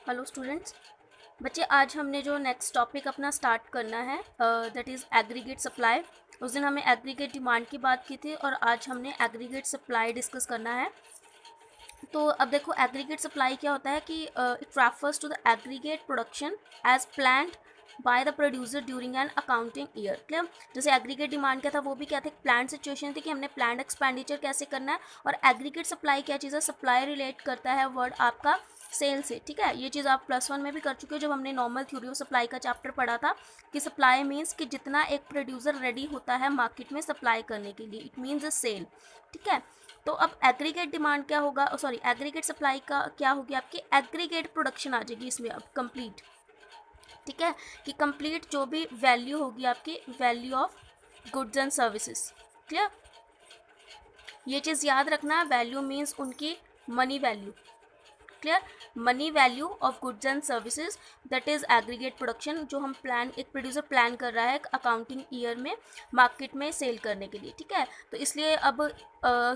Hello students. बच्चे, आज हमने जो नेक्स्ट टॉपिक अपना स्टार्ट करना है दैट इज़ एग्रीगेट सप्लाई। उस दिन हमें एग्रीगेट डिमांड की बात की थी और आज हमने एग्रीगेट सप्लाई डिस्कस करना है। तो अब देखो, एग्रीगेट सप्लाई क्या होता है कि it refers to the aggregate production as planned by the producer during an accounting year. Clear? जैसे एग्रीगेट डिमांड क्या था, वो भी क्या था, एक प्लान सिचुएशन थी कि हमने प्लान एक्सपेंडिचर कैसे करना है। और एग्रीगेट सप्लाई क्या चीज़ है, सप्लाई रिलेट करता है वर्ड आपका सेल से। ठीक है, ये चीज़ आप +1 में भी कर चुके हो जब हमने नॉर्मल थ्योरी ऑफ सप्लाई का चैप्टर पढ़ा था कि सप्लाई मीन्स कि जितना एक प्रोड्यूसर रेडी होता है मार्केट में सप्लाई करने के लिए, इट मीन्स अ सेल। ठीक है, तो अब एग्रीगेट डिमांड क्या होगा, सॉरी एग्रीगेट सप्लाई का क्या होगी, आपकी एग्रीगेट प्रोडक्शन आ जाएगी इसमें अब कंप्लीट। ठीक है, कि कंप्लीट जो भी वैल्यू होगी आपकी, value of goods and services. Clear? ये चीज़ याद रखना, वैल्यू मीन्स उनकी money value. Clear? Money value of goods and services, that is aggregate production, जो हम प्लान, एक प्रोड्यूसर प्लान कर रहा है अकाउंटिंग ईयर में मार्केट में सेल करने के लिए। ठीक है, तो इसलिए अब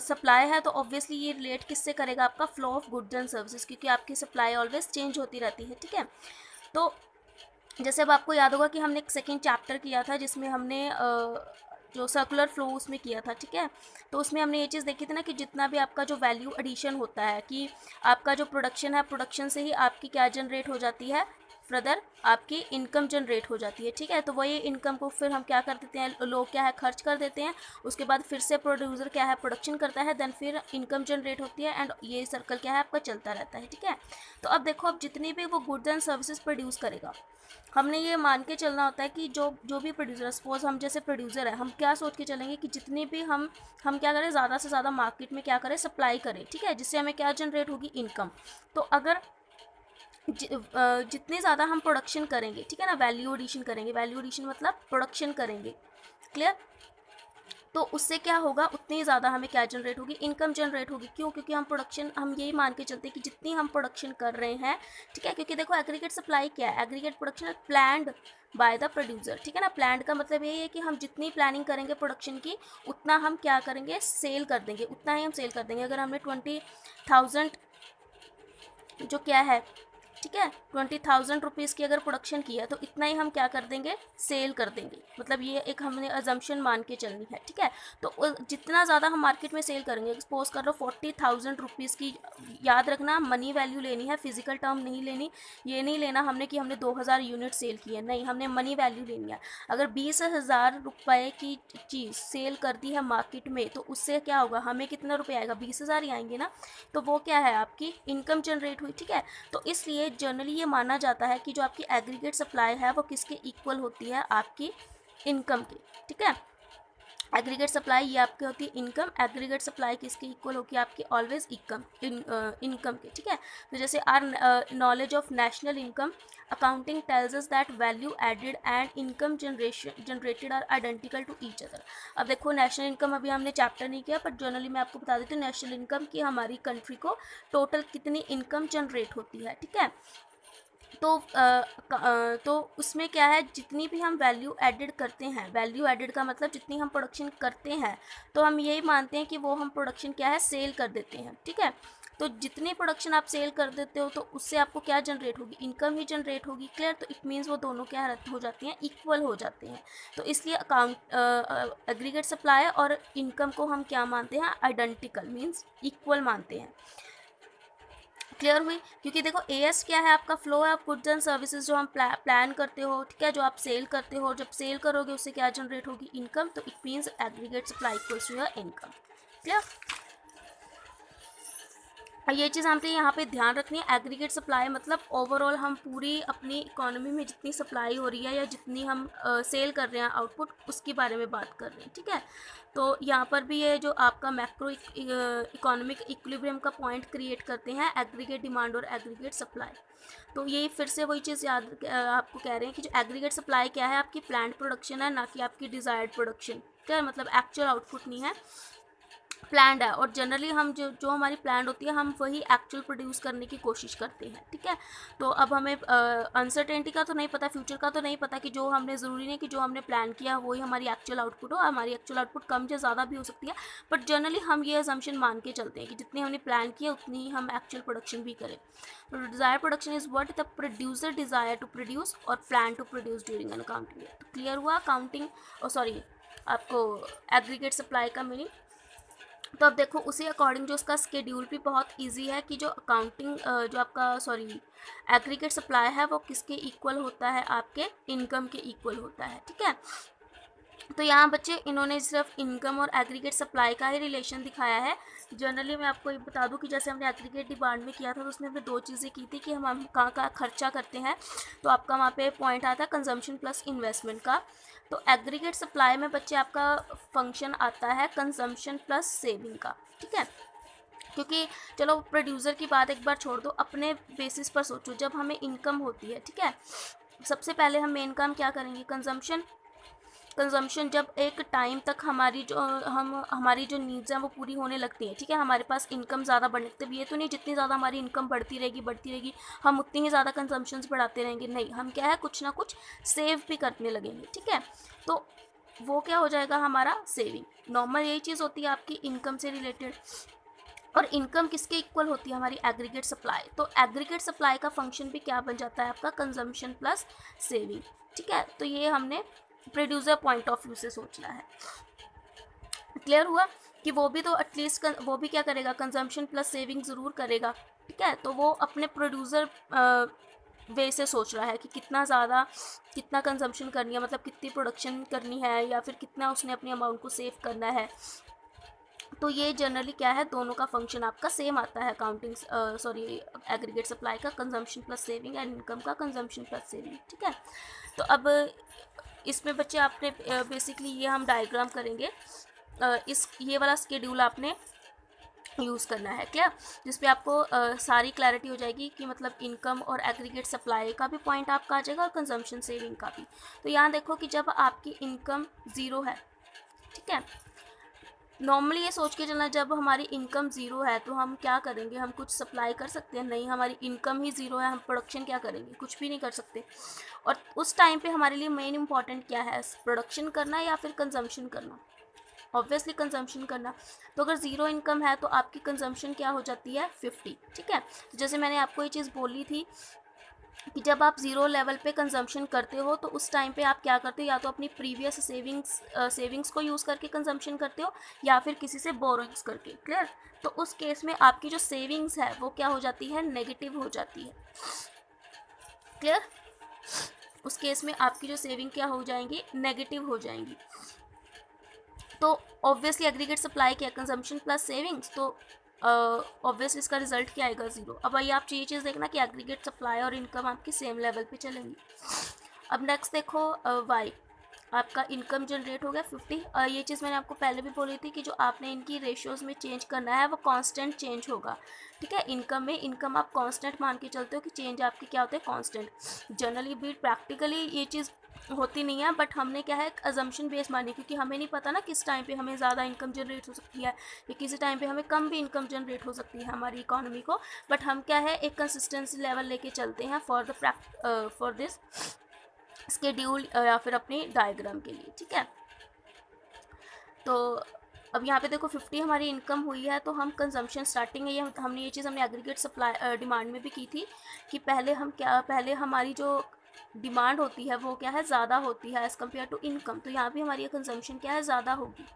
सप्लाई है तो ऑब्वियसली ये रिलेट किससे करेगा, आपका flow of goods and services, क्योंकि आपकी सप्लाई ऑलवेज चेंज होती रहती है। ठीक है, तो जैसे अब आपको याद होगा कि हमने एक सेकेंड चैप्टर किया था जिसमें हमने जो सर्कुलर फ्लो उसमें किया था। ठीक है, तो उसमें हमने ये चीज़ देखी थी ना कि जितना भी आपका जो वैल्यू एडिशन होता है, कि आपका जो प्रोडक्शन है, प्रोडक्शन से ही आपकी क्या जनरेट हो जाती है, ब्रदर, आपकी इनकम जनरेट हो जाती है। ठीक है, तो वही इनकम को फिर हम क्या कर देते हैं, लोग क्या है खर्च कर देते हैं, उसके बाद फिर से प्रोड्यूसर क्या है प्रोडक्शन करता है, देन फिर इनकम जनरेट होती है, एंड ये सर्कल क्या है आपका चलता रहता है। ठीक है, तो अब देखो, अब जितनी भी वो गुड्स एंड सर्विसेज प्रोड्यूस करेगा, हमने ये मान के चलना होता है कि जो जो भी प्रोड्यूसर, सपोज हम जैसे प्रोड्यूसर है, हम क्या सोच के चलेंगे कि जितनी भी हम क्या करें, ज़्यादा से ज़्यादा मार्केट में क्या करें, सप्लाई करें। ठीक है, जिससे हमें क्या जनरेट होगी, इनकम। तो अगर जितने ज़्यादा हम प्रोडक्शन करेंगे, ठीक है ना, वैल्यू एडिशन करेंगे, वैल्यू एडिशन मतलब प्रोडक्शन करेंगे। क्लियर? तो उससे क्या होगा, उतनी ज़्यादा हमें क्या जनरेट होगी, इनकम जनरेट होगी। क्यों? क्योंकि हम प्रोडक्शन, हम यही मान के चलते हैं कि जितनी हम प्रोडक्शन कर रहे हैं। ठीक है, क्योंकि देखो एग्रीगेट सप्लाई क्या है, aggregate production planned by the producer. ठीक है ना, प्लान्ड का मतलब यही है कि हम जितनी प्लानिंग करेंगे प्रोडक्शन की, उतना हम क्या करेंगे, सेल कर देंगे, उतना ही हम सेल कर देंगे। अगर हमने 20,000 जो क्या है, ठीक है, 20,000 रुपीज़ की अगर प्रोडक्शन की है, तो इतना ही हम क्या कर देंगे, सेल कर देंगे। मतलब ये एक हमने अजम्पशन मान के चलनी है। ठीक है, तो जितना ज़्यादा हम मार्केट में सेल करेंगे, एक्सपोज कर लो 40,000 रुपीज़ की, याद रखना मनी वैल्यू लेनी है, फिजिकल टर्म नहीं लेनी। ये नहीं लेना हमने कि हमने 2,000 यूनिट सेल की है, नहीं, हमने मनी वैल्यू लेनी है। अगर 20,000 रुपये की चीज़ सेल कर दी है मार्केट में, तो उससे क्या होगा, हमें कितना रुपये आएगा, 20,000 ही आएंगे ना। तो वो क्या है, आपकी इनकम जनरेट हुई। ठीक है, तो इसलिए जनरली ये माना जाता है कि जो आपकी एग्रीगेट सप्लाई है वो किसके इक्वल होती है, आपकी इनकम की। ठीक है, एग्रीगेट सप्लाई ये आपकी होती है इनकम, एग्रीगेट सप्लाई किसकी इक्वल होगी, आपकी ऑलवेज इनकम की। ठीक है, तो जैसे our knowledge of national income accounting tells us that value added and income generated are identical to each other. अब देखो, नेशनल इनकम अभी हमने चैप्टर नहीं किया, पर जनरली मैं आपको बता देती हूँ नेशनल इनकम की हमारी कंट्री को टोटल कितनी इनकम जनरेट होती है। ठीक है, तो उसमें क्या है, जितनी भी हम वैल्यू एडेड करते हैं, वैल्यू एडेड का मतलब जितनी हम प्रोडक्शन करते हैं, तो हम यही मानते हैं कि वो हम प्रोडक्शन क्या है, सेल कर देते हैं। ठीक है, तो जितनी प्रोडक्शन आप सेल कर देते हो, तो उससे आपको क्या जनरेट होगी, इनकम ही जनरेट होगी। क्लियर? तो इट मीन्स वो दोनों क्या हो जाती हैं, इक्वल हो जाते हैं। तो इसलिए एग्रीगेट सप्लाई और इनकम को हम क्या मानते हैं, आइडेंटिकल मीन्स इक्वल मानते हैं। क्लियर हुई? क्योंकि देखो, एएस क्या है, आपका फ्लो है ऑफ गुड्स एंड सर्विसेज, जो हम प्लान करते हो। ठीक है, जो आप सेल करते हो, जब सेल करोगे उससे क्या जनरेट होगी, इनकम। तो it means aggregate supply equals to your income. Clear? ये चीज़ हमने यहाँ पे ध्यान रखनी है, एग्रीगेट सप्लाई मतलब ओवरऑल हम पूरी अपनी इकोनॉमी में जितनी सप्लाई हो रही है या जितनी हम सेल कर रहे हैं आउटपुट, उसके बारे में बात कर रहे हैं। ठीक है, तो यहाँ पर भी ये जो आपका मैक्रो इकोनॉमिक इक्विलिब्रियम का पॉइंट क्रिएट करते हैं एग्रीगेट डिमांड और एग्रीगेट सप्लाई। तो यही फिर से वही चीज़ याद आपको कह रहे हैं कि जो एग्रीगेट सप्लाई क्या है, आपकी प्लान्ड प्रोडक्शन है, ना कि आपकी डिज़ायर्ड प्रोडक्शन। क्या मतलब एक्चुअल आउटपुट नहीं है, प्लान्ड है, और जनरली हम जो जो हमारी प्लान्ड होती है हम वही एक्चुअल प्रोड्यूस करने की कोशिश करते हैं, ठीक है। तो अब हमें अनसर्टेनिटी का तो नहीं पता, फ्यूचर का तो नहीं पता कि जो हमने, ज़रूरी नहीं कि जो हमने प्लान किया वही हमारी एक्चुअल आउटपुट हो, हमारी एक्चुअल आउटपुट कम या ज़्यादा भी हो सकती है, बट जनरली हम ये अजम्पशन मान के चलते हैं कि जितनी हमने प्लान किया उतनी ही हम एक्चुअल प्रोडक्शन भी करें। तो desired production is what the producer desire to produce और plan to produce during an accounting year. तो क्लियर हुआ अकाउंटिंग, और सॉरी आपको एग्रीगेट सप्लाई का मीनिंग। तो अब देखो उसी अकॉर्डिंग जो उसका स्केड्यूल भी बहुत इजी है कि जो अकाउंटिंग जो आपका सॉरी एग्रीगेट सप्लाई है वो किसके इक्वल होता है, आपके इनकम के इक्वल होता है, ठीक है। तो यहाँ बच्चे इन्होंने सिर्फ इनकम और एग्रीगेट सप्लाई का ही रिलेशन दिखाया है। जनरली मैं आपको ये बता दूं कि जैसे हमने एग्रीगेट डिमांड में किया था तो उसमें हमने दो चीज़ें की थी कि हम कहाँ कहाँ खर्चा करते हैं, तो आपका वहाँ पे पॉइंट आता है कंजम्पशन प्लस इन्वेस्टमेंट का। तो एग्रीगेट सप्लाई में बच्चे आपका फंक्शन आता है कंजम्पशन प्लस सेविंग का, ठीक है। क्योंकि चलो प्रोड्यूसर की बात एक बार छोड़ दो, अपने बेसिस पर सोचो, जब हमें इनकम होती है, ठीक है, सबसे पहले हम मेन काम क्या करेंगे, कंजम्पशन जब एक टाइम तक हमारी जो नीड्स हैं वो पूरी होने लगती हैं, ठीक है, हमारे पास इनकम ज़्यादा बढ़ने लगती है। ये तो नहीं जितनी ज़्यादा हमारी इनकम बढ़ती रहेगी हम उतनी ही ज़्यादा कंजम्पशंस बढ़ाते रहेंगे, नहीं, हम क्या है कुछ ना कुछ सेव भी करने लगेंगे, ठीक है। तो वो क्या हो जाएगा हमारा सेविंग। नॉर्मल यही चीज़ होती है आपकी इनकम से रिलेटेड। और इनकम किसके इक्वल होती है, हमारी एग्रीगेट सप्लाई। तो एग्रीगेट सप्लाई का फंक्शन भी क्या बन जाता है आपका, कंजम्पशन प्लस सेविंग, ठीक है। तो ये हमने प्रोड्यूसर पॉइंट ऑफ व्यू से सोचना है। क्लियर हुआ कि वो भी तो एटलीस्ट वो भी क्या करेगा, कंजम्पशन प्लस सेविंग ज़रूर करेगा, ठीक है। तो वो अपने प्रोड्यूसर वे से सोच रहा है कि कितना कंजम्पशन करनी है, मतलब कितनी प्रोडक्शन करनी है, या फिर कितना उसने अपने अमाउंट को सेव करना है। तो ये जनरली क्या है, दोनों का फंक्शन आपका सेम आता है अकाउंटिंग सॉरी एग्रीगेट सप्लाई का consumption plus saving and income का कंजम्पशन प्लस सेविंग, ठीक है। तो अब इसमें बच्चे आपने बेसिकली ये हम डायग्राम करेंगे, इस ये वाला स्केड्यूल आपने यूज़ करना है, क्लियर, जिस पे आपको सारी क्लैरिटी हो जाएगी कि मतलब इनकम और एग्रीगेट सप्लाई का भी पॉइंट आपका आ जाएगा और कंजम्पशन सेविंग का भी। तो यहाँ देखो कि जब आपकी इनकम ज़ीरो है, ठीक है, नॉर्मली ये सोच के चलना, जब हमारी इनकम ज़ीरो है तो हम क्या करेंगे, हम कुछ सप्लाई कर सकते हैं, नहीं, हमारी इनकम ही ज़ीरो है, हम प्रोडक्शन क्या करेंगे, कुछ भी नहीं कर सकते। और उस टाइम पे हमारे लिए मेन इंपॉर्टेंट क्या है, प्रोडक्शन करना या फिर कंजम्पशन करना, ऑब्वियसली कंजम्पशन करना। तो अगर ज़ीरो इनकम है तो आपकी कंजम्पशन क्या हो जाती है, 50, ठीक है। तो जैसे मैंने आपको ये चीज़ बोली थी कि जब आप ज़ीरो लेवल पे कंजम्पशन करते हो तो उस टाइम पे आप क्या करते हो, या तो अपनी प्रीवियस सेविंग्स को यूज़ करके कंजम्पशन करते हो या फिर किसी से बोरोइंग्स करके, क्लियर। तो उस केस में आपकी जो सेविंग्स है वो क्या हो जाती है, नेगेटिव हो जाती है, क्लियर। उस केस में आपकी जो सेविंग क्या हो जाएंगी, नेगेटिव हो जाएंगी। तो ऑब्वियसली एग्रीगेट सप्लाई क्या है, कंजम्पशन प्लस सेविंग्स, तो ऑब्वियसली इसका रिजल्ट क्या आएगा, ज़ीरो। अब आइए आप ये चीज़ देखना कि एग्रीगेट सप्लाई और इनकम आपकी सेम लेवल पे चलेंगी। अब नेक्स्ट देखो वाई, आपका इनकम जनरेट हो गया 50। ये चीज़ मैंने आपको पहले भी बोली थी कि जो आपने इनकी रेशियोज़ में चेंज करना है वो कांस्टेंट चेंज होगा, ठीक है। इनकम आप कांस्टेंट मान के चलते हो कि चेंज आपकी क्या होते हैं, कांस्टेंट। जनरली भी प्रैक्टिकली ये चीज़ होती नहीं है, बट हमने क्या है अजम्पशन बेस मानी, क्योंकि हमें नहीं पता ना किस टाइम पे हमें ज़्यादा इनकम जनरेट हो सकती है या किसी टाइम पे हमें कम भी इनकम जनरेट हो सकती है हमारी इकोनॉमी को। बट हम क्या है एक कंसिस्टेंसी लेवल लेके चलते हैं फॉर दिस स्केड्यूल या फिर अपनी डायग्राम के लिए, ठीक है। तो अब यहाँ पे देखो 50 हमारी इनकम हुई है तो हम कंजम्पशन स्टार्टिंग है, ये हमने एग्रीगेट सप्लाई डिमांड में भी की थी कि पहले हमारी जो डिमांड होती है वो क्या है, ज़्यादा होती है एज़ कम्पेयर टू इनकम। तो यहाँ भी हमारी कंजम्पशन क्या है, ज़्यादा होगी,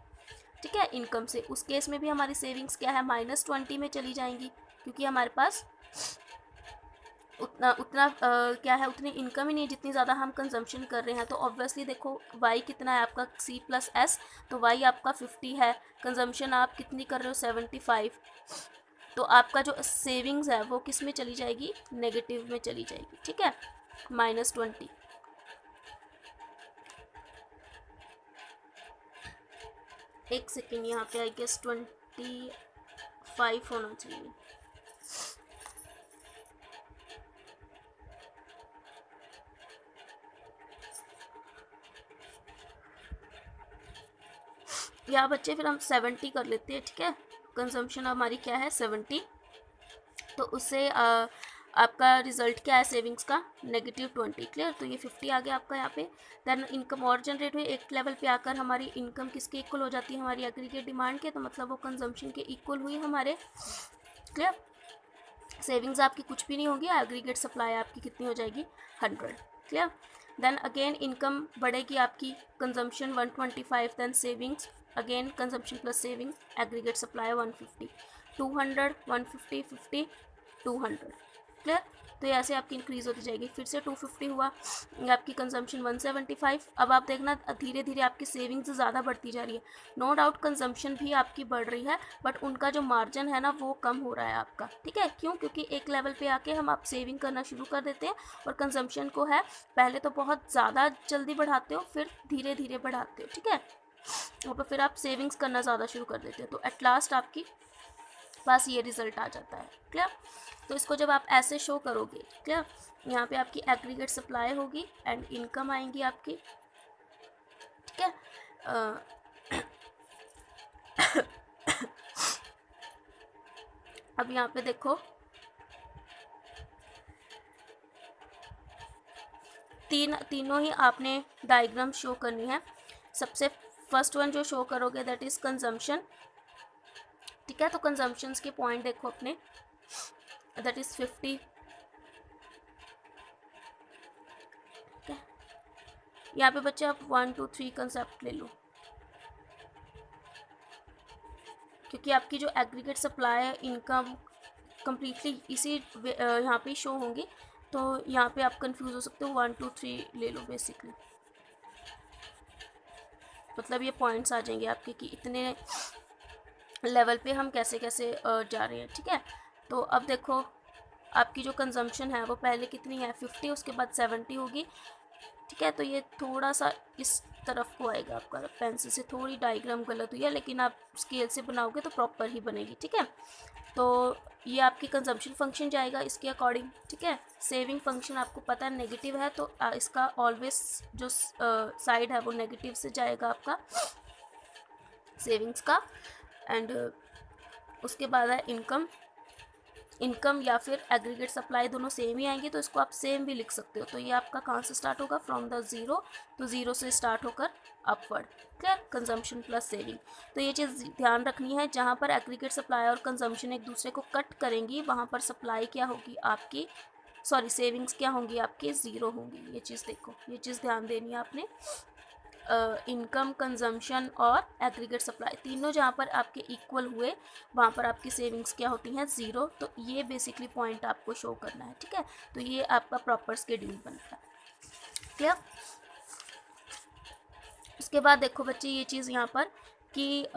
ठीक है, इनकम से। उस केस में भी हमारी सेविंग्स क्या है, -20 में चली जाएंगी, क्योंकि हमारे पास उतना क्या है, उतनी इनकम ही नहीं है जितनी ज़्यादा हम कंजम्पशन कर रहे हैं। तो ऑब्वियसली देखो वाई कितना है आपका, C+S, तो वाई आपका 50 है, कंजम्पशन आप कितनी कर रहे हो, 75। तो आपका जो सेविंग्स है वो किस में चली जाएगी, नेगेटिव में चली जाएगी, ठीक है, -20। एक सेकेंड, यहाँ पे आई गेस 25 होना चाहिए। यहाँ बच्चे फिर हम 70 कर लेते हैं, ठीक है। कंजम्पशन हमारी क्या है 70, तो उससे आपका रिजल्ट क्या है सेविंग्स का -20, क्लियर। तो ये 50 आ गया आपका यहाँ पे। देन इनकम और जनरेट हुई, एक लेवल पे आकर हमारी इनकम किसके इक्वल हो जाती है, हमारी एग्रीगेट डिमांड के, तो मतलब वो कंजम्पशन के इक्वल हुई हमारे, क्लियर। सेविंग्स आपकी कुछ भी नहीं होगी, एग्रीगेट सप्लाई आपकी कितनी हो जाएगी 100, क्लियर। देन अगेन इनकम बढ़ेगी आपकी, consumption 125, then savings again consumption plus saving, aggregate supply 150, 200, 150, 50, 200, clear. तो ये ऐसे आपकी इंक्रीज होती जाएगी। फिर से 250 हुआ, आपकी कंजम्पशन 175। अब आप देखना धीरे धीरे आपकी सेविंग्स ज़्यादा बढ़ती जा रही है। नो डाउट कंजम्पशन भी आपकी बढ़ रही है, बट उनका जो मार्जिन है ना वो कम हो रहा है आपका, ठीक है। क्यों? क्योंकि एक लेवल पे आके हम आप सेविंग करना शुरू कर देते हैं और कंजम्पशन को है पहले तो बहुत ज़्यादा जल्दी बढ़ाते हो, फिर धीरे धीरे बढ़ाते हो, ठीक है। और फिर आप सेविंग्स करना ज़्यादा शुरू कर देते हो, तो एट लास्ट आपकी पास ये रिजल्ट आ जाता है, क्लियर। तो इसको जब आप ऐसे शो करोगे, क्लियर, यहाँ पे आपकी एग्रीगेट सप्लाई होगी एंड इनकम आएंगी आपकी, ठीक है। अब यहाँ पे देखो तीनों ही आपने डायग्राम शो करनी है। सबसे फर्स्ट वन जो शो करोगे दैट इज कंजम्पशन, ठीक है। तो कंजम्पशंस के पॉइंट देखो अपने, दैट इज 50, ठीक है। यहाँ पे बच्चे आप 1 2 3 कंसेप्ट ले लो, क्योंकि आपकी जो एग्रीगेट सप्लाई है इनकम कम्प्लीटली इसी यहाँ पे शो होंगी, तो यहाँ पे आप कंफ्यूज हो सकते हो। 1 2 3 ले लो बेसिकली, मतलब ये पॉइंट्स आ जाएंगे आपके कि इतने लेवल पे हम कैसे कैसे जा रहे हैं, ठीक है। तो अब देखो आपकी जो कंजम्पशन है वो पहले कितनी है 50, उसके बाद 70 होगी, ठीक है। तो ये थोड़ा सा इस तरफ को आएगा, आपका पेंसिल से थोड़ी डायग्राम गलत हुई है, लेकिन आप स्केल से बनाओगे तो प्रॉपर ही बनेगी, ठीक है। तो ये आपकी कंजम्पशन फंक्शन जाएगा इसके अकॉर्डिंग, ठीक है। सेविंग फंक्शन आपको पता है नेगेटिव है, तो इसका ऑलवेज जो साइड है वो नेगेटिव से जाएगा आपका सेविंग्स का। एंड उसके बाद है इनकम या फिर एग्रीगेट सप्लाई, दोनों सेम ही आएंगे, तो इसको आप सेम भी लिख सकते हो। तो ये आपका कहाँ से स्टार्ट होगा, फ्रॉम द ज़ीरो, तो ज़ीरो से स्टार्ट होकर upward, clear. Consumption plus saving, तो ये चीज़ ध्यान रखनी है, जहाँ पर एग्रीगेट सप्लाई और कंजम्पशन एक दूसरे को कट करेंगी वहाँ पर सप्लाई क्या होगी आपकी, सॉरी सेविंग्स क्या होंगी आपकी, ज़ीरो होंगी। ये चीज़ देखो, ये चीज़ ध्यान देनी है आपने। इनकम, कंजम्पशन और एग्रीगेट सप्लाई तीनों जहाँ पर आपके इक्वल हुए वहाँ पर आपकी सेविंग्स क्या होती हैं, ज़ीरो। तो ये बेसिकली पॉइंट आपको शो करना है, ठीक है। तो ये आपका प्रॉपर शेड्यूल बनता है, क्लियर। उसके बाद देखो बच्चे ये चीज़ यहाँ पर कि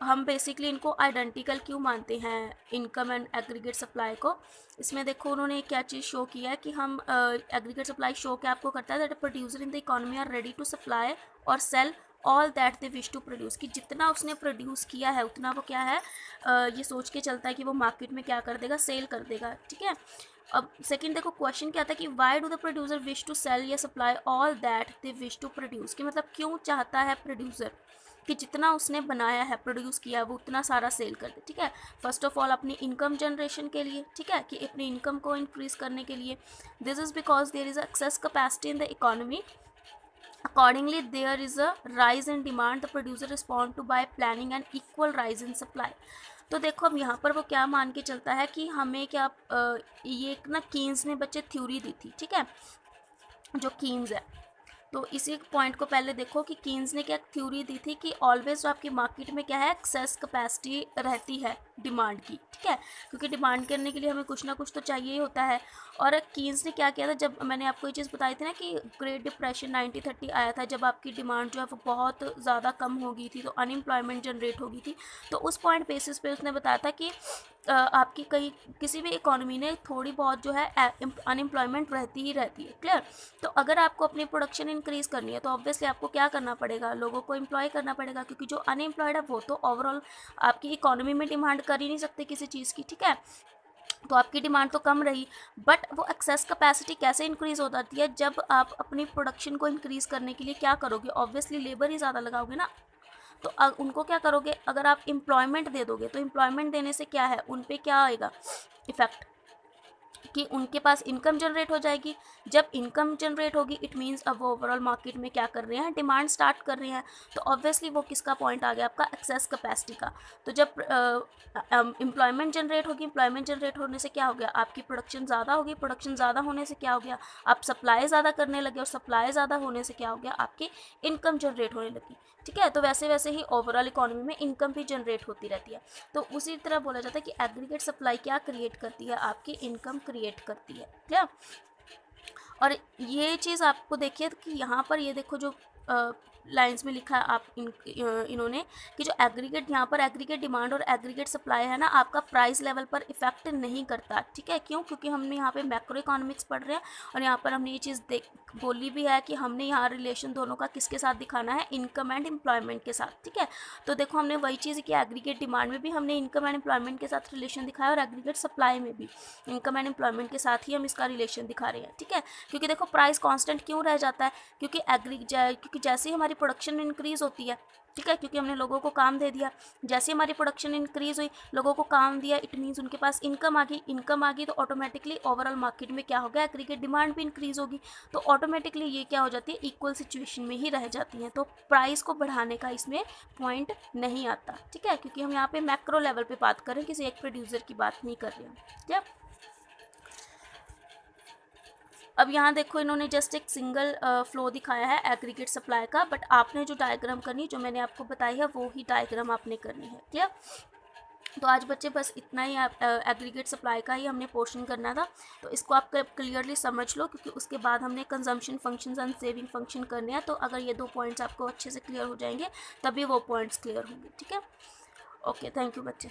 हम बेसिकली इनको आइडेंटिकल क्यों मानते हैं इनकम एंड एग्रीगेट सप्लाई को। इसमें देखो उन्होंने क्या चीज़ शो किया है कि हम एग्रीगेट सप्लाई शो क्या आपको करता है, that producer in the economy are ready to supply और sell all that they wish to produce, कि जितना उसने प्रोड्यूस किया है उतना वो क्या है ये सोच के चलता है कि वो मार्केट में क्या कर देगा, सेल कर देगा, ठीक है। अब सेकंड देखो क्वेश्चन क्या था कि why do the producer wish to sell या supply all that they wish to produce, कि मतलब क्यों चाहता है प्रोड्यूसर कि जितना उसने बनाया है प्रोड्यूस किया है वो उतना सारा सेल कर दे, ठीक है। फर्स्ट ऑफ ऑल अपनी इनकम जनरेशन के लिए, ठीक है, कि अपनी इनकम को इंक्रीज करने के लिए। This is because there is excess capacity in the economy, accordingly there is a rise in demand, the producer respond to by planning an equal rise in supply। तो देखो अब यहाँ पर वो क्या मान के चलता है कि हमें क्या ये एक ना कीन्स ने बच्चे थ्योरी दी थी, ठीक है, जो कीन्स है। तो इसी पॉइंट को पहले देखो कि कीन्स ने क्या थ्योरी दी थी कि ऑलवेज जो आपकी मार्केट में क्या है एक्सेस कैपेसिटी रहती है डिमांड की, ठीक है, क्योंकि डिमांड करने के लिए हमें कुछ ना कुछ तो चाहिए ही होता है। और कीन्स ने क्या किया था, जब मैंने आपको ये चीज़ बताई थी ना कि ग्रेट डिप्रेशन 1930 आया था, जब आपकी डिमांड जो है वो बहुत ज़्यादा कम हो गई थी, तो अनएम्प्लॉयमेंट जनरेट हो गई थी। तो उस पॉइंट बेसिस पे उसने बताया था कि आपकी कहीं किसी भी इकोनॉमी ने थोड़ी बहुत जो है अनएम्प्लॉयमेंट रहती ही रहती है, क्लियर। तो अगर आपको अपनी प्रोडक्शन इंक्रीज़ करनी है तो ऑब्वियसली आपको क्या करना पड़ेगा, लोगों को एम्प्लॉय करना पड़ेगा, क्योंकि जो अनएम्प्लॉयड है वो तो ओवरऑल आपकी इकोनॉमी में डिमांड कर ही नहीं सकते किसी चीज़ की, ठीक है। तो आपकी डिमांड तो कम रही, बट वो एक्सेस कैपेसिटी कैसे इंक्रीज़ हो जाती है, जब आप अपनी प्रोडक्शन को इंक्रीज़ करने के लिए क्या करोगे, ऑब्वियसली लेबर ही ज़्यादा लगाओगे ना। तो उनको क्या करोगे, अगर आप एम्प्लॉयमेंट दे दोगे तो एम्प्लॉयमेंट देने से क्या है, उन पे क्या आएगा इफेक्ट कि उनके पास इनकम जनरेट हो जाएगी। जब इनकम जनरेट होगी इट मीन्स अब वो ओवरऑल मार्केट में क्या कर रहे हैं, डिमांड स्टार्ट कर रहे हैं। तो ऑब्वियसली वो किसका पॉइंट आ गया, आपका एक्सेस कैपेसिटी का। तो जब एम्प्लॉयमेंट जनरेट होगी, एम्प्लॉयमेंट जनरेट होने से क्या हो गया, आपकी प्रोडक्शन ज़्यादा होगी, प्रोडक्शन ज़्यादा होने से क्या हो गया, आप सप्लाई ज़्यादा करने लगे, और सप्लाई ज़्यादा होने से क्या हो गया, आपकी इनकम जनरेट होने लगी। ठीक है, तो वैसे वैसे ही ओवरऑल इकोनॉमी में इनकम भी जनरेट होती रहती है। तो उसी तरह बोला जाता है कि एग्रीगेट सप्लाई क्या क्रिएट करती है, आपकी इनकम क्रिएट करती है। क्या, और ये चीज़ आपको देखिए कि यहाँ पर ये देखो जो लाइंस में लिखा है आप इन्होंने कि जो एग्रीगेट, यहाँ पर एग्रीगेट डिमांड और एग्रीगेट सप्लाई है ना, आपका प्राइस लेवल पर इफेक्ट नहीं करता। ठीक है, क्यों, क्योंकि हमने यहाँ पे मैक्रो इकोनॉमिक्स पढ़ रहे हैं, और यहाँ पर हमने ये चीज़ बोली भी है कि हमने यहाँ रिलेशन दोनों का किसके साथ दिखाना है, इनकम एंड एम्प्लॉयमेंट के साथ। ठीक है, तो देखो हमने वही चीज़ कि एग्रीगेट डिमांड में भी हमने इनकम एंड एम्प्लॉयमेंट के साथ रिलेशन दिखाया, और एग्रीगेट सप्लाई में भी इनकम एंड एम्प्लॉयमेंट के साथ ही हम इसका रिलेशन दिखा रहे हैं। ठीक है, क्योंकि देखो प्राइस कांस्टेंट क्यों रह जाता है, क्योंकि जैसे ही हमारी प्रोडक्शन इंक्रीज होती है, ठीक है, क्योंकि हमने लोगों को काम दे दिया, जैसे हमारी प्रोडक्शन इंक्रीज हुई, लोगों को काम दिया, इट मीन्स उनके पास इनकम आ गई, तो ऑटोमेटिकली ओवरऑल मार्केट में क्या हो गया, एग्रीगेट डिमांड भी इंक्रीज होगी, तो ऑटोमेटिकली ये क्या हो जाती है, इक्वल सिचुएशन में ही रह जाती हैं, तो प्राइस को बढ़ाने का इसमें पॉइंट नहीं आता। ठीक है, क्योंकि हम यहाँ पे मैक्रो लेवल पे बात कर रहे हैं, किसी एक प्रोड्यूसर की बात नहीं कर रहे हैं। ठीक है, अब यहाँ देखो इन्होंने जस्ट एक सिंगल फ्लो दिखाया है एग्रीगेट सप्लाई का, बट आपने जो डायग्राम करनी, जो मैंने आपको बताई है, वो ही डायग्राम आपने करनी है। क्लियर, तो आज बच्चे बस इतना ही एग्रीगेट सप्लाई का ही हमने पोर्शन करना था, तो इसको आप क्लियरली समझ लो, क्योंकि उसके बाद हमने consumption functions and saving function करने हैं। तो अगर ये 2 पॉइंट्स आपको अच्छे से क्लियर हो जाएंगे तभी वो पॉइंट्स क्लियर होंगे। ठीक है, ओके, थैंक यू बच्चे।